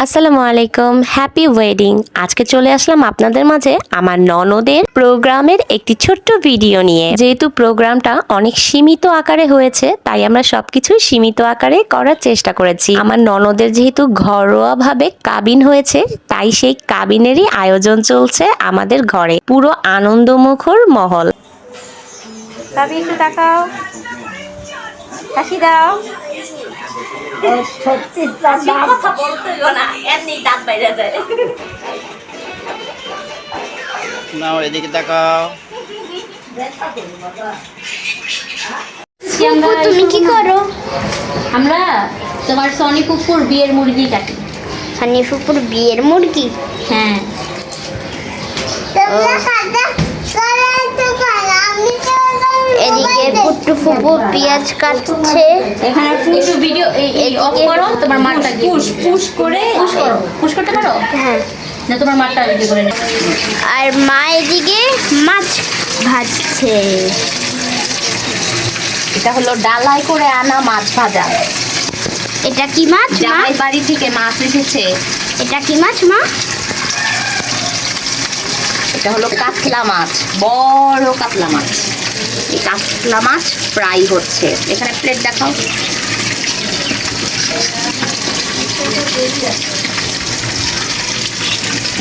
আসসালামু আলাইকুম, happy wedding. আজকে চলে আসলাম আপনাদের মাঝে আমার ননদের প্রোগ্রামের একটি ছোট্ট ভিডিও নিয়ে। যেহেতু প্রোগ্রামটা অনেক সীমিত আকারে হয়েছে, তাই আমরা সবকিছু সীমিত আকারে করার চেষ্টা করেছি। আমার ননদের যেহেতু ঘরোয়া ভাবে কাবিন হয়েছে, তাই সেই কাবিনেরই আয়োজন চলছে আমাদের ঘরে। পুরো আনন্দমুখর মহল। তবে একটু তাকাও, হাসি দাও। কথা বলতে না, এমনি দাঁত বাইরে যায়। নাও এদিকে তাকাও। তুমি কি করো? আমরা তোমার সনি কুকুর বিয়ের মুরগি কাটি। সনি কুকুর বিয়ের মুরগি? হ্যাঁ। এদিকে পুট্টু ফুপু পেঁয়াজ কাটছে। এখানে একটু ভিডিও এই অফ করো, তোমার মারটা পুশ করে পুশ করতে পারো? হ্যাঁ। না, তোমার মারটা ভিডিও করে নাও। আর মা এদিকে মাছ ভাজছে। এটা হলো ডালায় করে আনা মাছ ভাজা। এটা কি মাছ মা? জামাই বাড়ি থেকে মাছ এসেছে। এটা কি মাছ মা? এটা হলো কাতলা মাছ, বড় কাতলা মাছ। এই কাতলা মাছ ফ্রাই হচ্ছে। এখানে প্লেট দেখাও।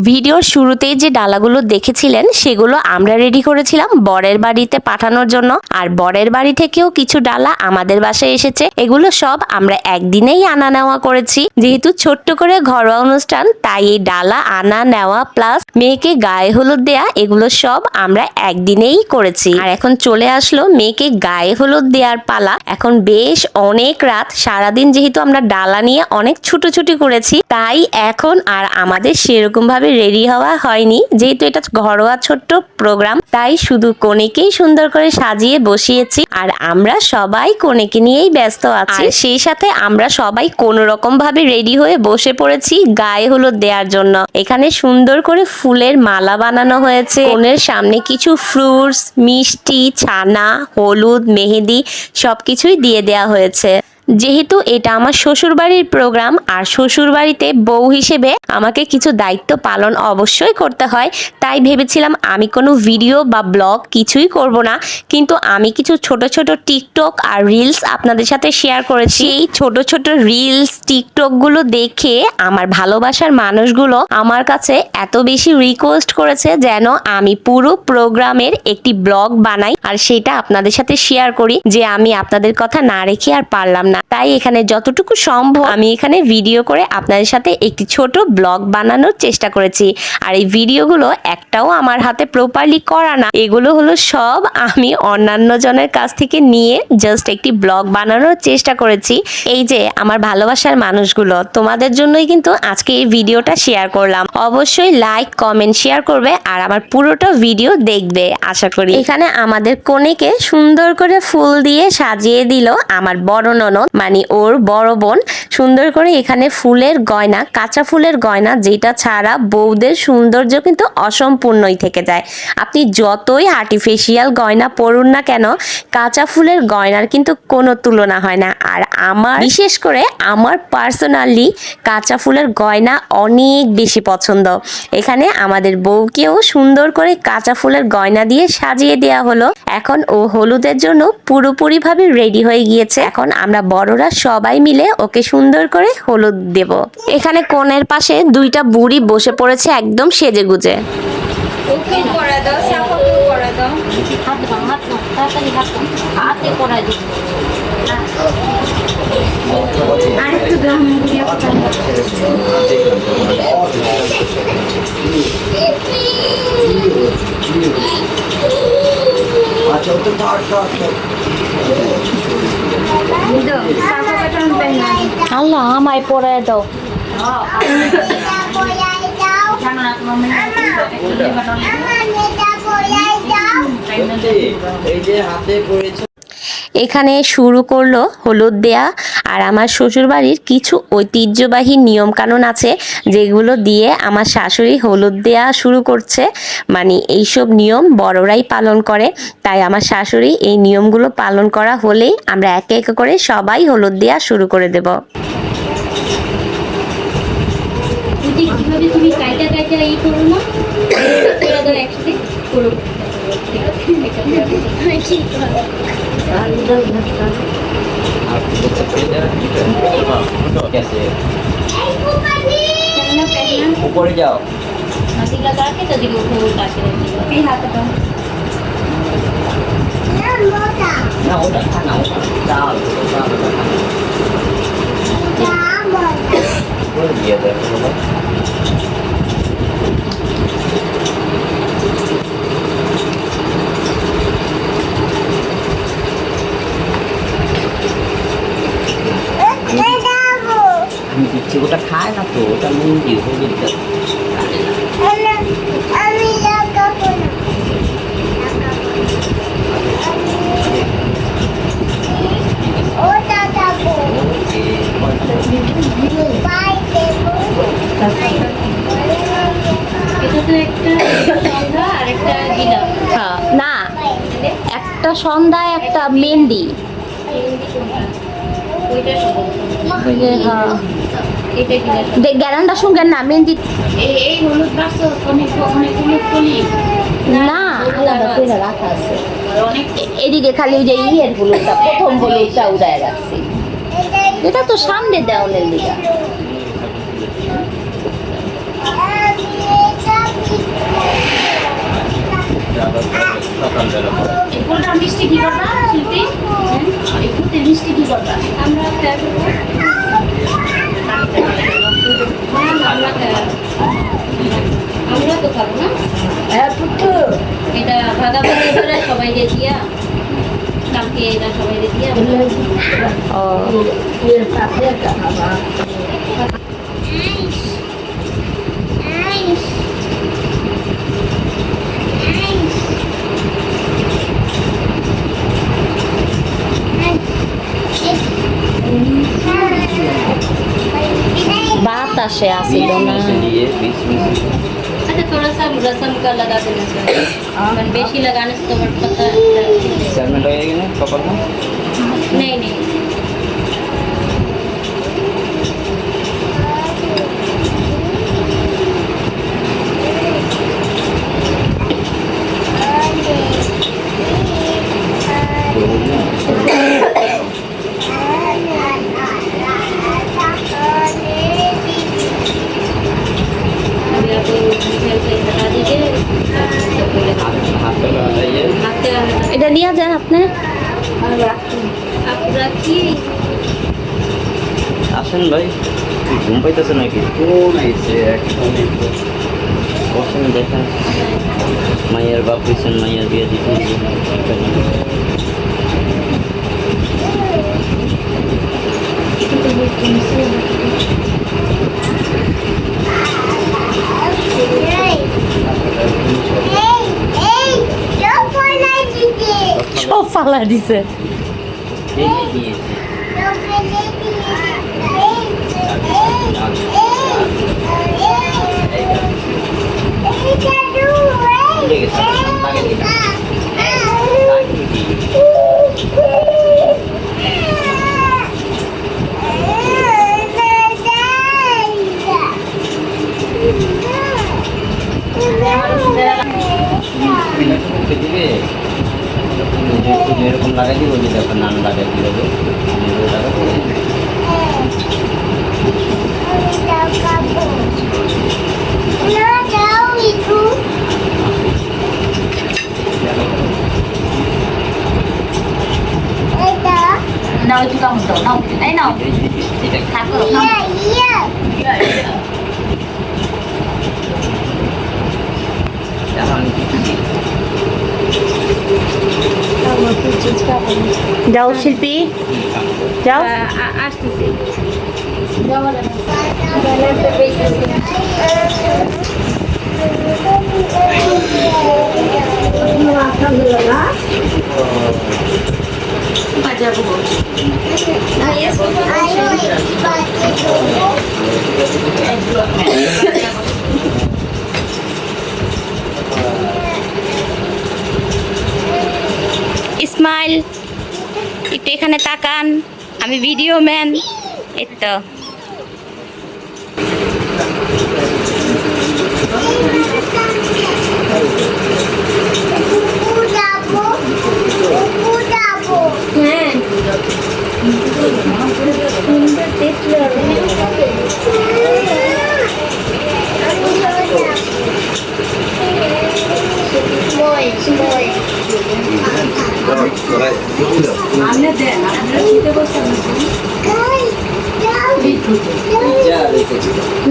ভিডিওর শুরুতেই যে ডালাগুলো দেখেছিলেন, সেগুলো আমরা রেডি করেছিলাম বরের বাড়িতে পাঠানোর জন্য। আর বরের বাড়ি থেকেও কিছু ডালা আমাদের বাসায় এসেছে। এগুলো সব আমরা একদিনেই আনা নেওয়া করেছি। যেহেতু ছোট্ট করে ঘরোয়া অনুষ্ঠান, তাই এই ডালা আনা নেওয়া প্লাস মেয়েকে গায়ে হলুদ দেয়া, এগুলো সব আমরা একদিনেই করেছি। আর এখন চলে আসলো মেয়েকে গায়ে হলুদ দেওয়ার পালা। এখন বেশ অনেক রাত, সারাদিন যেহেতু আমরা ডালা নিয়ে অনেক ছুটোছুটি করেছি, তাই এখন আর আমাদের সেরকম ভাবে রেডি হওয়া হয়নি। যেহেতু এটা ঘরোয়া ছোট্ট প্রোগ্রাম, তাই শুধু কনেকেই সুন্দর করে সাজিয়ে বসিয়েছি। আর আমরা সবাই কনেকে নিয়েই ব্যস্ত আছি। সেই সাথে আমরা সবাই কোনো রকম ভাবে রেডি হয়ে বসে পড়েছি গায়ে হলুদ দেওয়ার জন্য। এখানে সুন্দর করে ফুলের মালা বানানো হয়েছে। কনের সামনে কিছু ফ্রুটস, মিষ্টি, ছানা, হলুদ, মেহেদি সবকিছুই দিয়ে দেওয়া হয়েছে। যেহেতু এটা আমার শ্বশুর বাড়ির প্রোগ্রাম, আর শ্বশুর বাড়িতে বউ হিসেবে আমাকে কিছু দায়িত্ব পালন অবশ্যই করতে হয়, তাই ভেবেছিলাম আমি কোনো ভিডিও বা ব্লগ কিছুই করব না, কিন্তু আমি কিছু ছোট ছোট টিকটক আর রিলস আপনাদের সাথে শেয়ার করেছি। এই ছোট ছোট রিলস টিকটকগুলো দেখে আমার ভালোবাসার মানুষগুলো আমার কাছে এত বেশি রিকোয়েস্ট করেছে যেন আমি পুরো প্রোগ্রামের একটি ব্লগ বানাই, আর সেটা আপনাদের সাথে শেয়ার করি। যে আমি আপনাদের কথা না রেখে আর পারলাম না, তাই এখানে যতটুকু সম্ভব আমি এখানে ভিডিও করে আপনাদের সাথে একটি ছোট ব্লগ বানানোর চেষ্টা করেছি। আর এই ভিডিওগুলো একটাও আমার হাতে প্রপারলি করা না, এগুলো হলো সব আমি অন্যান্য জনের কাছ থেকে নিয়ে জাস্ট একটি ব্লগ বানানোর চেষ্টা করেছি। এই যে আমার ভালোবাসার মানুষগুলো, তোমাদের জন্যই কিন্তু আজকে এই ভিডিওটা শেয়ার করলাম। অবশ্যই লাইক, কমেন্ট, শেয়ার করবে আর আমার পুরোটা ভিডিও দেখবে আশা করি। এখানে আমাদের কনেকে সুন্দর করে ফুল দিয়ে সাজিয়ে দিল আমার বড় ননদ, মানে ওর বড় বোন। সুন্দর করে এখানে ফুলের গয়না, কাঁচা ফুলের গয়না, যেটা ছাড়া বউদের সৌন্দর্য কিন্তু অসম্পূর্ণই থেকে যায়। আপনি যতই আর্টিফিশিয়াল গয়না পরুন না কেন, কাঁচা ফুলের গয়নার কিন্তু কোনো তুলনা হয় না। আর আমার বিশেষ করে আমার পার্সোনালি কাঁচা ফুলের গয়না অনেক বেশি পছন্দ। এখানে আমাদের বউকেও সুন্দর করে কাঁচা ফুলের গয়না দিয়ে সাজিয়ে দেওয়া হলো। এখন ও হলুদের জন্য পুরোপুরি ভাবে রেডি হয়ে গিয়েছে। এখন আমরা বড়রা সবাই মিলে ওকে সুন্দর করে হলুদ দেব। এখানে কোণের পাশে দুইটা বুড়ি বসে পড়েছে একদম সেজে গুজে। আল্লাহ আমায় পরে দাও। এই যে হাতে পড়েছে। এখানে শুরু করলো হলুদ দেয়া। আর আমার শ্বশুরবাড়ির কিছু ঐতিহ্যবাহী নিয়মকানুন আছে, যেগুলো দিয়ে আমার শাশুড়ি হলুদ দেয়া শুরু করছে। মানে এইসব নিয়ম বড়রাই পালন করে, তাই আমার শাশুড়ি এই নিয়মগুলো পালন করা হলেই আমরা একে একে করে সবাই হলুদ দেয়া শুরু করে দেব। তুমি কাইটা কাইটা এই করো না করে দাও একসাথে করো ঠিক আছে कैसे ऊपर जाओ हाथी लगा के तो दिलो को काट के हाथ का ना उधर खाना चावल बोल दिया था আমি দিচ্ছি ওটা খায় না তো ওটা মুরগি হলুদটা এটা তো একটা সন্ধ্যা আর একটা দিলাম হ্যাঁ না একটা সন্ধ্যা একটা মেহেন্দি ওইটা ওই যে হ্যাঁ এটা দিলাম গ্যারান্ডার সঙ্গে না মেহেন্দি এই হলুদ গাছ অনেক অনেক হলুদ কলি না আলাদা করে রাখা আছে অনেক এদিকে খালি ওই যে ইয়ের হলুদটা প্রথম হলুদটা উড়ায় রাখছি এটা তো সামনে দেওয়ালের লিগা সকালবেলা পরে এই ফুলটা মিষ্টি কি করবা শিল্পী এই ফুলটা মিষ্টি কি করবা আমরা আমরা তো খাবো না এটা ভাগা ভাগা করে সবাই দিয়া কালকে এটা সবাই দিয়া ও বাতাসে আসিল না लिए बीच में अच्छा थोड़ा सा रसम का लगा देना चाहिए पर बेशी लगाने से तुम्हारा पता सर में लगेगा ना कपड़ में नहीं नहीं अभी आप घर पे लगा दीजिए हाथ पे लगा जाइए आपके এটা নিয়ে যান আপনি आप रखिए আসেন ভাই তুই ঘুম পাইতেছে নাকি কোন আইছে একদম বসেন দেখেন মায়ের বাপ হয়েছেন মায়ের বিয়ে দিতে সব ফালা দিছে ভেঙে দিয়েছে ভুলে গেছে লাগে দিকে দিবে এরকম লাগাই দিব যদি আপনার নান লাগাই দিবে नाउ चुका हूँ तो नाउ नहीं नाउ खाको नाउ যাও শিল্পী যাও আসতেছি ইসমাইল একটু এখানে তাকান, আমি ভিডিও ম্যান। এই তো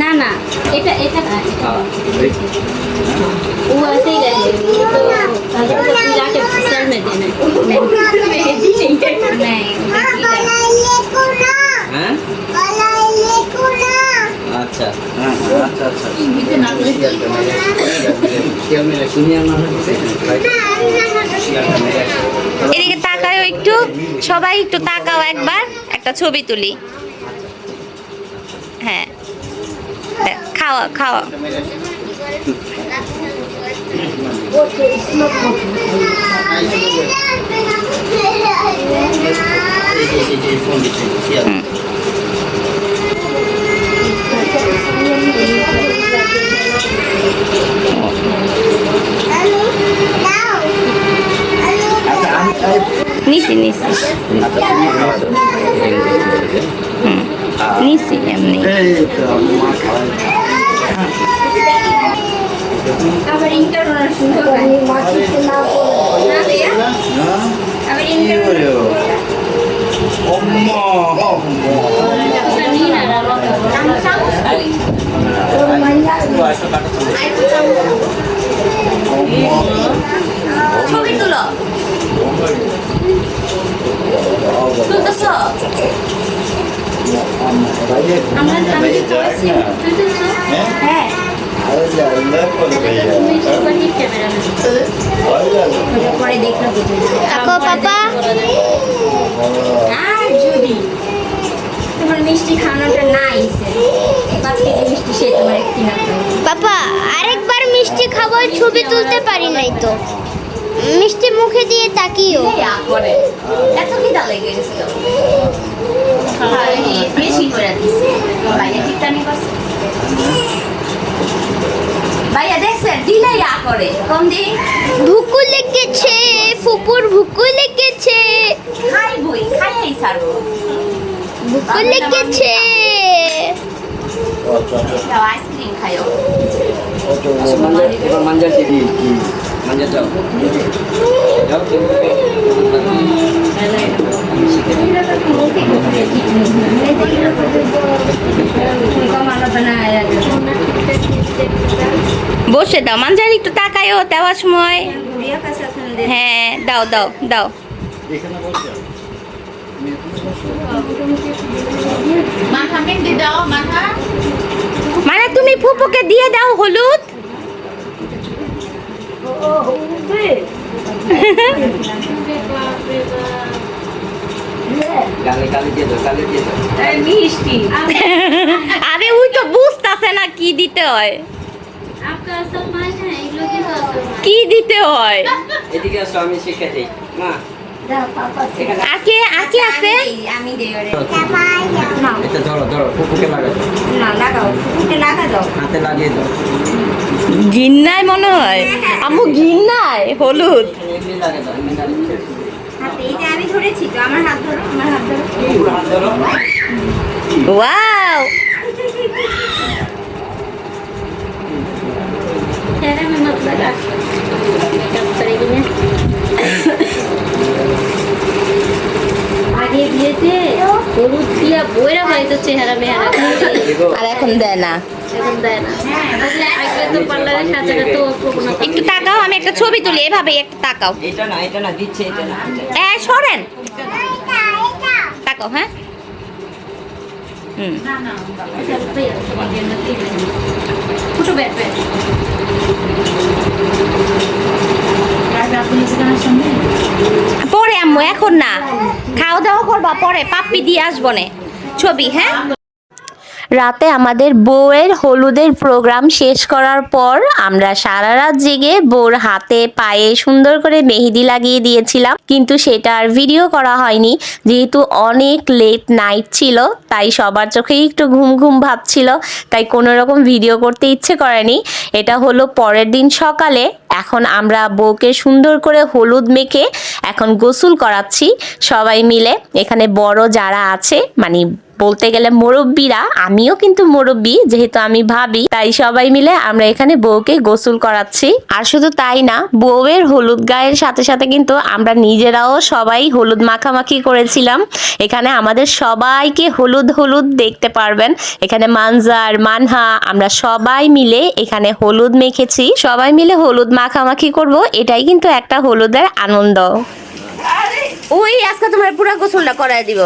ना ना এটা এটা না वो ऐसे ही रहते तो जाके सर में देना नहीं হ্যাঁ আচ্ছা এদিকে তাকাও একটু, সবাই একটু তাকাও একবার, একটা ছবি তুলি। হ্যাঁ, খাওয়া খাওয়া। নিছি নিছি নিছি এমনি। আবার ইন্টারনাল সুন্দর না দিয়া আবার ইন্টারনাল ছবি তুলো, তুলতেছ? আমরা আমি করেছি হ্যাঁ পরে দেখলো তাকো পাপা আর যদি তোমার মিষ্টি খাওয়ানোটা নাই 5 কেজি মিষ্টি সে তোমার কিনা পাপা আরেকবার মিষ্টি খাবো, ছবি তুলতে পারি নাই তো। মিষ্টি মুখে দিয়ে তাকিও। করে এত কি দা লেগে গেছিল, বেশি করে দিছে ভাইয়া। ঠিকঠাকই করছে ভাইয়া, দেখছেন দিলে ইয়া করে কম দিন। ভুকু লেগেছে, ফুপুর ভুকু লেগেছে, খাই বই খাইয়াই ছাড়বো। ভুকু লেগেছে। তাও আইসক্রিম খাইও। এবার মাঞ্জার দিদি মাঞ্জার যাও যাও বসে দাও, মাঞ্জারি একটু তাকায়ও দেওয়ার সময়। হ্যাঁ দাও দাও দাও। মানে তুমি ফুপুকে দিয়ে দাও হলুদ। গালে গালে দিয়ে দাও, গালে দিয়ে দাও। মিষ্টি আরে ওই তো বুঝতাছে না কি দিতে হয়, आपका सब माल है इन लोगों का सब কি দিতে হয়। এদিকে আসো, আমি শিখে দিই। মা এখানে আকে আকে আছে আমি দেই ওরে এটা ধরো ধরো, ফুপুকে লাগাও, না লাগাও ফুটে লাগা দাও হাতে লাগিয়ে দাও। গিন্নায় মনে হয়, আম্মু গিন্নায় হলুদ। এমনি লাগিয়ে দাও, এমনি লাগিয়ে দাও। হাতে এই যে আমি ধরেছি তো আমার হাত ধরো আমার হাত ধরো পুরো হাত ধরো। ওয়াও, चेहरे में मत लगा मेकअप करेगी ना आगे दिए थे हलुद दिया बोरा भाई तो चेहरा में हरा দেখো আর এখন দেয় না। एकदम देना अगले आगे तो पार्लर साথে তো কোনো একটু তাকাও, আমি একটা ছবি তুলি, এভাবে একটু তাকাও। এটা না দিচ্ছে, এটা না। সরেন, তাকাও। হ্যাঁ হুম, না না अच्छा भैया फोटो बैठ बैठ পরে আম্মু, এখন না, খাওয়া দাওয়া করবা পরে, পাপ্পি দিয়ে আসবো নে ছবি। হ্যাঁ, রাতে আমাদের বউয়ের হলুদের প্রোগ্রাম শেষ করার পর আমরা সারা রাত জেগে বউর হাতে পায়ে সুন্দর করে মেহেদি লাগিয়ে দিয়েছিলাম, কিন্তু সেটা আর ভিডিও করা হয়নি যেহেতু অনেক লেট নাইট ছিল, তাই সবার চোখেই একটু ঘুম ঘুম ভাব ছিল, তাই কোনো রকম ভিডিও করতে ইচ্ছে করেনি। এটা হলো পরের দিন সকালে। এখন আমরা বউকে সুন্দর করে হলুদ মেখে এখন গোসল করাচ্ছি সবাই মিলে। এখানে বড় যারা আছে মানে বলতে গেলে মুরব্বীরা, আমিও কিন্তু মুরব্বী, যেহেতু আমি ভাবি, তাই সবাই মিলে আমরা এখানে বউকে গোসল করাচ্ছি। আর শুধু তাই না, বউয়ের হলুদ গায়ের সাথে সাথে কিন্তু আমরা নিজেরাও সবাই হলুদ মাখামাখি করেছিলাম। এখানে আমাদের সবাইকে হলুদ হলুদ দেখতে পারবেন। এখানে মানজার, মানহা, আমরা সবাই মিলে এখানে হলুদ মেখেছি। সবাই মিলে হলুদ মাখামাখি করব, এটাই কিন্তু একটা হলুদের আনন্দ। ওই আজকে তোমার পুরো গোসলটা করায় দিব।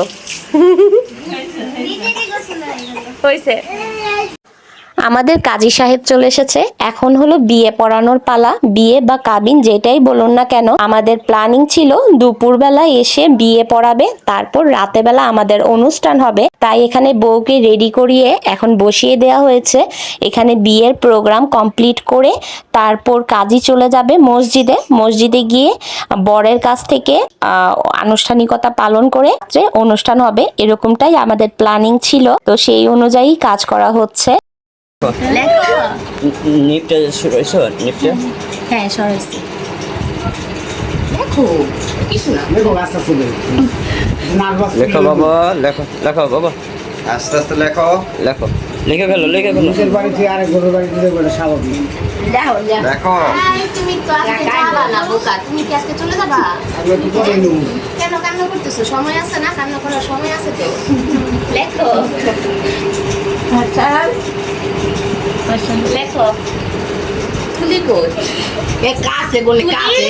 হইছে। আমাদের কাজী সাহেব চলে এসেছে। এখন হলো বিয়ে পড়ানোর পালা। বিয়ে বা কাবিন যেটাই বলুন না কেন, আমাদের প্ল্যানিং ছিল দুপুরবেলা এসে বিয়ে পড়াবে, তারপর রাতেবেলা আমাদের অনুষ্ঠান হবে। তাই এখানে বউকে রেডি করিয়ে এখন বসিয়ে দেওয়া হয়েছে। এখানে বিয়ের প্রোগ্রাম কমপ্লিট করে তারপর কাজী চলে যাবে মসজিদে। মসজিদে গিয়ে বরের কাছ থেকে আনুষ্ঠানিকতা পালন করে যে অনুষ্ঠান হবে, এরকমটাই আমাদের প্ল্যানিং ছিল। তো সেই অনুযায়ী কাজ করা হচ্ছে। নিপটা সরাইছো? নিপটা হ্যাঁ, সরাইছি। লেখো বাবা, লেখো লেখো বাবা, আস্তে আস্তে লেখো। লেখো, লিখে ফেলো, লিখে ফেলো। নিজের বাড়ি থেকে আরেক গরুর বাড়িতে যাবো না, স্বাভাবিক। লেখো। তুমি তো আজকে যাবা না বোকা, তুমি কি আজকে চলে যাবা? আমরা তো পরে নেবো। কেন কান্না করতেছো? সময় আছে না, কান্না করার সময় আছে তো। লেখো লেখো। তুলি কই? কাছে বলে কাছে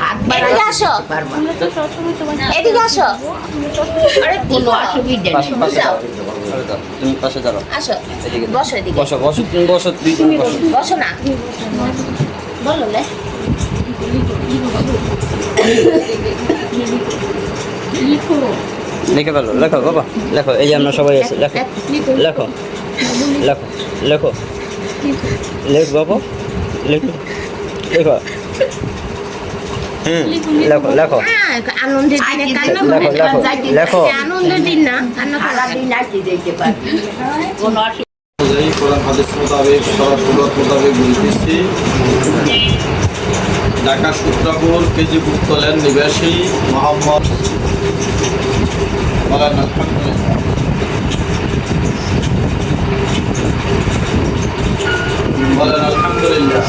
হাত এদিকে আসো, এদিকে আসো। আরে কোনো অসুবিধা পাশে নেই। পাশে দাও, তুমি পাশে দাঁড়াও। আসো, এদিকে বসো এদিকে। বসো, বসো, তুমি বসো, তুমি বসো। বসো না, বলো লে। লিখে ফেলো, লেখো বাবা, লেখো। এই যে আমরা সবাই আছি, লেখো লেখো লেখো লেখো, লেখ বাবা, লেখো লেখো। লেখো লেখো আনন্দের দিনে কান্না লেখো লেখো লেখো। আনন্দের দিন না, কান্না করা সারাদিন নাচতে যেতে পারবি কোনো অসুবিধা অনুযায়ী কোরআন হাদিস মোতাবেক শরৎ মোতাবেক বলতেছি। ঢাকা সূত্রাপুর কেজি বুকতলের নিবাসী মোহাম্মদ বলেন আলহামদুলিল্লাহ। বলেন আলহামদুলিল্লাহ।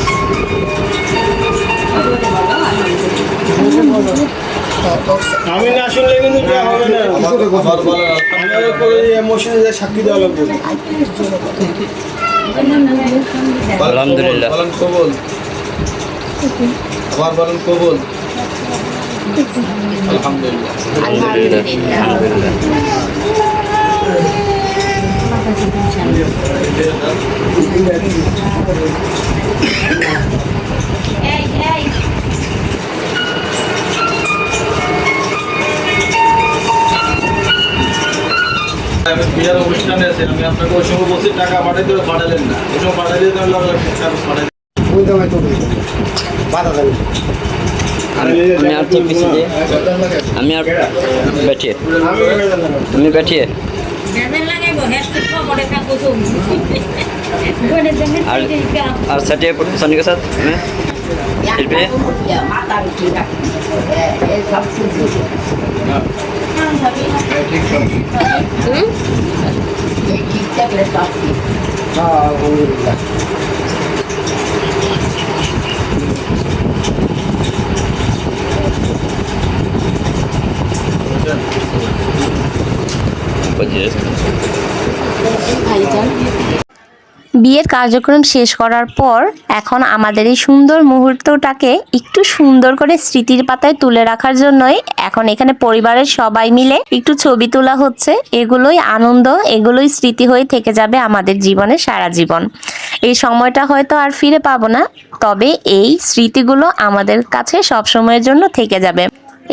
আমি না শুনলে কিন্তু বিয়ে হবে না। আবার বলেন আমি করে মসজিদে সাক্ষী দেওয়া লাগবে। আলহামদুলিল্লাহ। বলেন কবুল। আবার বলেন কবুল। আলহামদুলিল্লাহ। আমি বিয়ের অনুষ্ঠানে আছি, আমি আপনাকে ওই সময় বলছি টাকা পাঠাইতে, পাঠালেন না। ওই সময় পাঠাই দিয়ে তাহলে পাঠাই আমি আর ঠিক পিছিয়ে দিয়ে, আমি আর बैठिए, তুমি बैठिए। और सटिए सोनी के साथ में फिर भी মাথা উঠে রাখি সব কিছু ঠিক সব ঠিক থাকলে সব ঠিক। আলহামদুলিল্লাহ। বিয়ের কার্যক্রম শেষ করার পর এখন আমাদের এই সুন্দর মুহূর্তটাকে একটু সুন্দর করে স্মৃতির পাতায় তুলে রাখার জন্যই এখন এখানে পরিবারের সবাই মিলে একটু ছবি তোলা হচ্ছে। এগুলোই আনন্দ, এগুলোই স্মৃতি হয়ে থেকে যাবে আমাদের জীবনে সারা জীবন। এই সময়টা হয়তো আর ফিরে পাবো না, তবে এই স্মৃতিগুলো আমাদের কাছে সবসময়ের জন্য থেকে যাবে।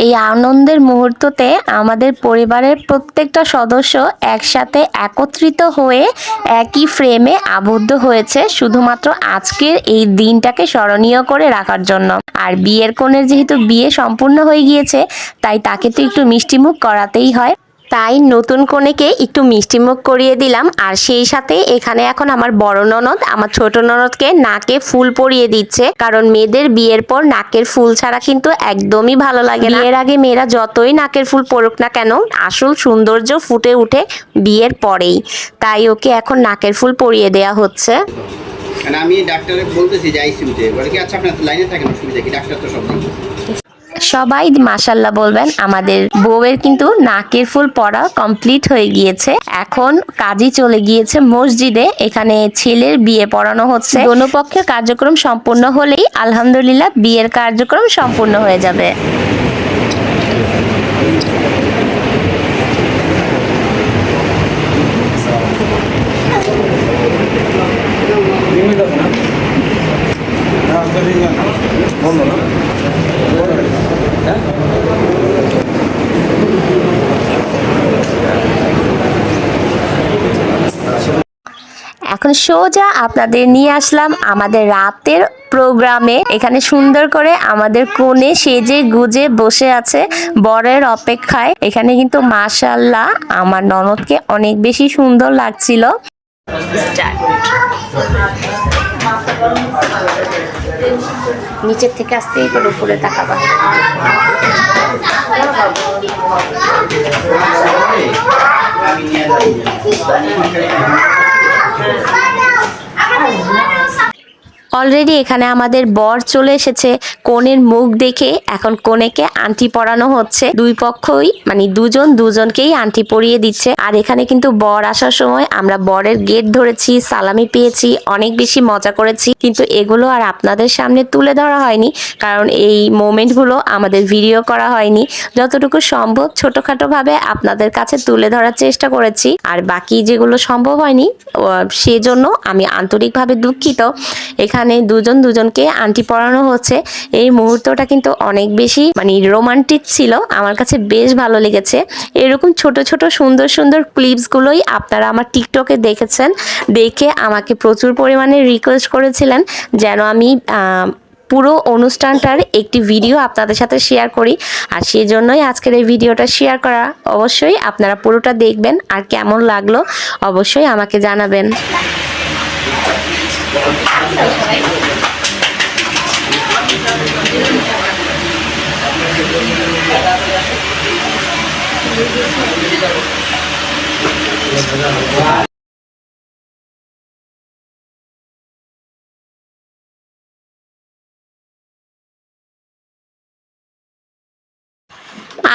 এই আনন্দের মুহূর্ততে আমাদের পরিবারের প্রত্যেকটা সদস্য একসাথে একত্রিত হয়ে একই ফ্রেমে আবদ্ধ হয়েছে শুধুমাত্র আজকের এই দিনটাকে স্মরণীয় করে রাখার জন্য। আর বিয়ের কনের যেহেতু বিয়ে সম্পূর্ণ হয়ে গিয়েছে, তাই তাকে তো একটু মিষ্টিমুখ করাতেই হয়। তাই নতুন কনেকে একটু মিষ্টিমুখ করিয়ে দিলাম। আর সেই সাথে এখানে এখন আমার বড় ননদ আমার ছোট ননদকে নাকে ফুল পরিয়ে দিচ্ছে, কারণ মেয়েদের বিয়ের পর নাকের ফুল ছাড়া কিন্তু একদমই ভালো লাগে না। এর আগে মেয়েরা যতই নাকের ফুল পরুক না কেন, আসল সৌন্দর্য ফুটে উঠে বিয়ের পরেই। তাই ওকে এখন নাকের ফুল পরিয়ে দেয়া হচ্ছে। মানে আমি ডাক্তারে বলতেছি যে আইসিইউতে, বলে কি আচ্ছা আপনার তো লাইনে থাকেন, অসুবিধা কি, ডাক্তার তো সব জানে। সবাই মাশাল্লাহ বলবেন। আমাদের বউয়ের কিন্তু নাকের ফুল পরা কমপ্লিট হয়ে গিয়েছে। এখন কাজী চলে গিয়েছে মসজিদে, এখানে ছেলের বিয়ে পড়ানো হচ্ছে। দোনো পক্ষের কার্যক্রম সম্পূর্ণ হলেই আলহামদুলিল্লাহ বিয়ের কার্যক্রম সম্পূর্ণ হয়ে যাবে। এখন সোজা আপনাদের নিয়ে আসলাম আমাদের রাতের প্রোগ্রামে। এখানে সুন্দর করে আমাদের কনে সেজে গুজে বসে আছে বরের অপেক্ষায়। এখানে কিন্তু মাশাআল্লাহ আমার ননদকে অনেক বেশি সুন্দর লাগছিল। নিচের থেকে আসতে এবার উপরে তাকাবা। অলরেডি এখানে আমাদের বর চলে এসেছে। কনের মুখ দেখে এখন কনেকে আংটি পরানো হচ্ছে। দুই পক্ষই মানে দুজনকেই আংটি পরিয়ে দিচ্ছে। আর এখানে কিন্তু বর আসার সময় আমরা বরের গেট ধরেছি, সালামি পেয়েছি, অনেক বেশি মজা করেছি। কিন্তু এগুলো আর আপনাদের সামনে তুলে ধরা হয়নি, কারণ এই মোমেন্টগুলো আমাদের ভিডিও করা হয়নি। যতটুকু সম্ভব ছোটখাটো ভাবে আপনাদের কাছে তুলে ধরার চেষ্টা করেছি। আর বাকি যেগুলো সম্ভব হয়নি সেজন্য আমি আন্তরিকভাবে দুঃখিত। এখানে দুজনকে আংটি পরানো হচ্ছে। এই মুহূর্তটা কিন্তু অনেক বেশি মানে রোমান্টিক ছিল, আমার কাছে বেশ ভালো লেগেছে। এরকম ছোট ছোট সুন্দর ক্লিপসগুলোই আপনারা আমার টিকটকে দেখেছেন, দেখে আমাকে প্রচুর পরিমাণে রিকোয়েস্ট করেছিলেন যেন আমি পুরো অনুষ্ঠানটার একটি ভিডিও আপনাদের সাথে শেয়ার করি। আর সেই জন্যই আজকের এই ভিডিওটা শেয়ার করা। অবশ্যই আপনারা পুরোটা দেখবেন, আর কেমন লাগলো অবশ্যই আমাকে জানাবেন।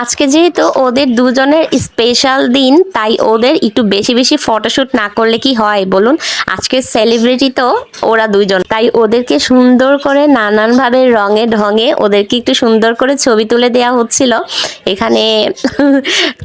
আজকে যেহেতু ওদের দুজনের স্পেশাল দিন, তাই ওদের একটু বেশি বেশি ফটোশুট না করলে কি হয় বলুন। আজকে সেলিব্রিটি তো ওরা দুইজন, তাই ওদেরকে সুন্দর করে নানানভাবে রঙে ঢঙে ওদেরকে একটু সুন্দর করে ছবি তুলে দেওয়া হচ্ছিল। এখানে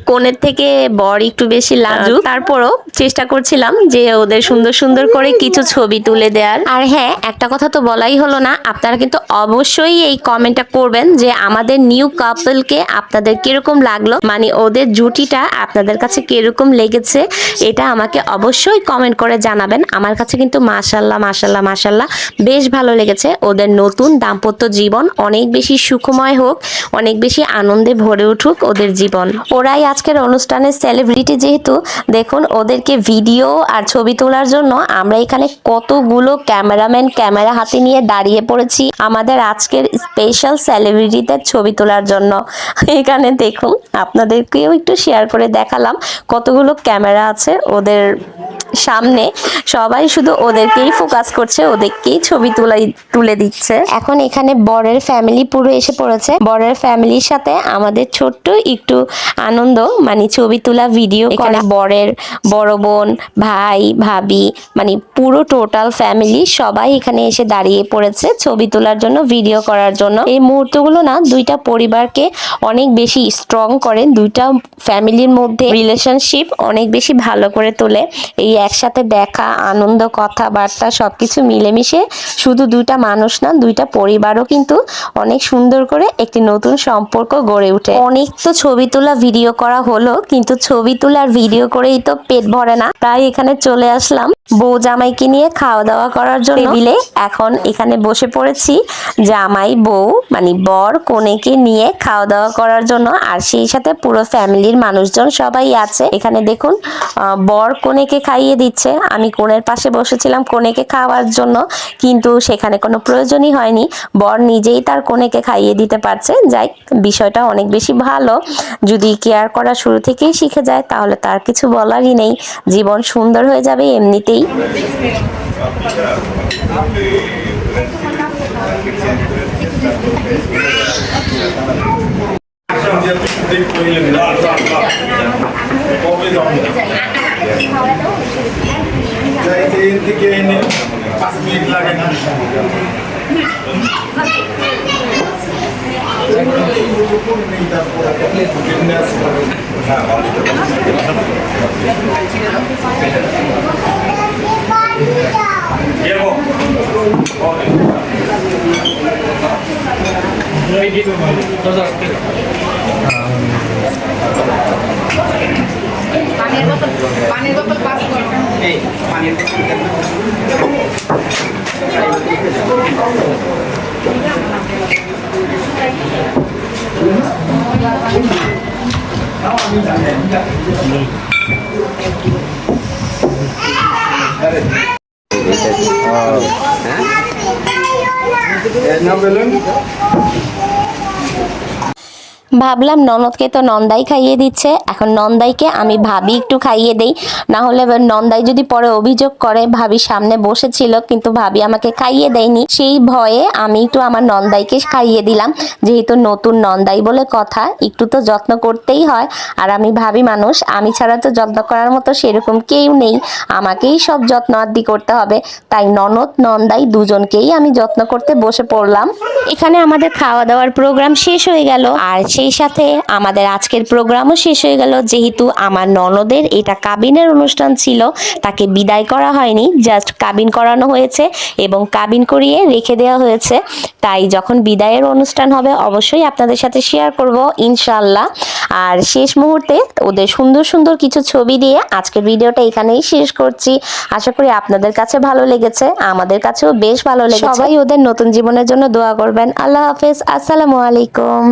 কোণের থেকে বর একটু বেশি লাজুক, তারপরও চেষ্টা করছিলাম যে ওদের সুন্দর করে কিছু ছবি তুলে দেওয়ার। আর হ্যাঁ, একটা কথা তো বলাই হলো না, আপনারা কিন্তু অবশ্যই এই কমেন্টটা করবেন যে আমাদের নিউ কাপলকে আপনাদের কিরকম লাগলো, মানে ওদের জুটিটা আপনাদের কাছে কিরকম লেগেছে, এটা আমাকে অবশ্যই কমেন্ট করে জানাবেন। আমার কাছে কিন্তু মাশাআল্লাহ বেশ ভালো লেগেছে। ওদের নতুন দাম্পত্য জীবন অনেক বেশি সুখময় হোক, অনেক বেশি আনন্দে ভরে উঠুক ওদের জীবন। ওরাই আজকের অনুষ্ঠানের সেলিব্রিটি যেহেতু, দেখুন ওদেরকে ভিডিও আর ছবি তোলার জন্য আমরা এখানে কতগুলো ক্যামেরাম্যান ক্যামেরা হাতে নিয়ে দাঁড়িয়ে পড়েছি আমাদের আজকের স্পেশাল সেলিব্রিটিদের ছবি তোলার জন্য। এখানে দেখুন, আপনাদেরকেও একটু শেয়ার করে দেখালাম কতগুলো ক্যামেরা আছে ওদের সামনে। সবাই শুধু ওদেরকেই ফোকাস করছে, ওদেরকেই ছবি তুলে দিচ্ছে। এখন এখানে বরের ফ্যামিলি পুরো এসে পড়েছে। বরের ফ্যামিলির সাথে আমাদের ছোট্ট একটু আনন্দ, মানে ছবি তোলা ভিডিও। এখানে বরের বড় বোন, ভাই, ভাবি, মানে পুরো টোটাল ফ্যামিলি সবাই এখানে এসে দাঁড়িয়ে পড়েছে ছবি তোলার জন্য, ভিডিও করার জন্য। এই মুহূর্তগুলো না দুইটা পরিবারকে অনেক বেশি স্ট্রং করে, দুইটা ফ্যামিলির মধ্যে রিলেশনশিপ অনেক বেশি ভালো করে তোলে। এই একসাথে দেখা, আনন্দ, কথাবার্তা সবকিছু মিলেমিশে শুধু দুইটা মানুষ না, দুইটা পরিবারও কিন্তু অনেক সুন্দর করে একটি নতুন সম্পর্ক গড়ে ওঠে। অনেক তো ছবি তোলা ভিডিও করা হলো, কিন্তু ছবি তোলার ভিডিও করেই তো পেট ভরে না, তাই এখানে চলে আসলাম বউ জামাইকে নিয়ে খাওয়া দাওয়া করার জন্য টেবিলে। এখন এখানে বসে পড়েছি জামাই বউ মানে বর কনেকে নিয়ে খাওয়া দাওয়া করার জন্য, আর সেই সাথে পুরো ফ্যামিলির মানুষজন সবাই আছে। এখানে দেখুন বর কনেকে খাইয়ে দিচ্ছে, আমি কনের পাশে বসেছিলাম কনেকে খাওয়ার জন্য, কিন্তু সেখানে কোনো প্রয়োজনই হয়নি, বর নিজেই তার কনেকে খাইয়ে দিতে পারছে। যাই, বিষয়টা অনেক বেশি ভালো। যদি কেয়ার করা শুরু থেকেই শিখে যায় তাহলে তার কিছু বলারই নেই, জীবন সুন্দর হয়ে যাবে এমনিতেই। থেকে এনে 5 মিনিট লাগে না। পানির বোতল পাস করো। এই পানির ভাবলাম ননদকে তো নন্দাই খাইয়ে দিচ্ছে, এখন নন্দাইকে আমি ভাবি একটু খাইয়ে দেই, না হলে নন্দাই যদি পরে অভিযোগ করে ভাবি সামনে বসেছিল কিন্তু ভাবি আমাকে খাইয়ে দেয়নি, সেই ভয়ে আমি একটু আমার নন্দাইকে খাইয়ে দিলাম। যেহেতু নতুন নন্দাই বলে কথা, একটু তো যত্ন করতেই হয়, আর আমি ভাবি মানুষ, আমি ছাড়া তো যত্ন করার মতো সেরকম কেউ নেই, আমাকেই সব যত্ন আদি করতে হবে। তাই ননদ নন্দাই দুজনকেই আমি যত্ন করতে বসে পড়লাম। এখানে আমাদের খাওয়া দাওয়ার প্রোগ্রাম শেষ হয়ে গেল, আর সেই সাথে আমাদের আজকের প্রোগ্রামও শেষ হয়ে গেল। যেহেতু আমার ননদের এটা কাবিনের অনুষ্ঠান ছিল, তাকে বিদায় করা হয়নি, জাস্ট কাবিন করানো হয়েছে এবং কাবিন করিয়ে রেখে দেওয়া হয়েছে। তাই যখন বিদায়ের অনুষ্ঠান হবে অবশ্যই আপনাদের সাথে শেয়ার করব ইনশাআল্লাহ। আর শেষ মুহূর্তে ওদের সুন্দর সুন্দর কিছু ছবি দিয়ে আজকের ভিডিওটা এখানেই শেষ করছি। আশা করি আপনাদের কাছে ভালো লেগেছে, আমাদের কাছেও বেশ ভালো লেগেছে। সবাই ওদের নতুন জীবনের জন্য দোয়া করবেন। আল্লাহ হাফেজ, আসসালামু আলাইকুম।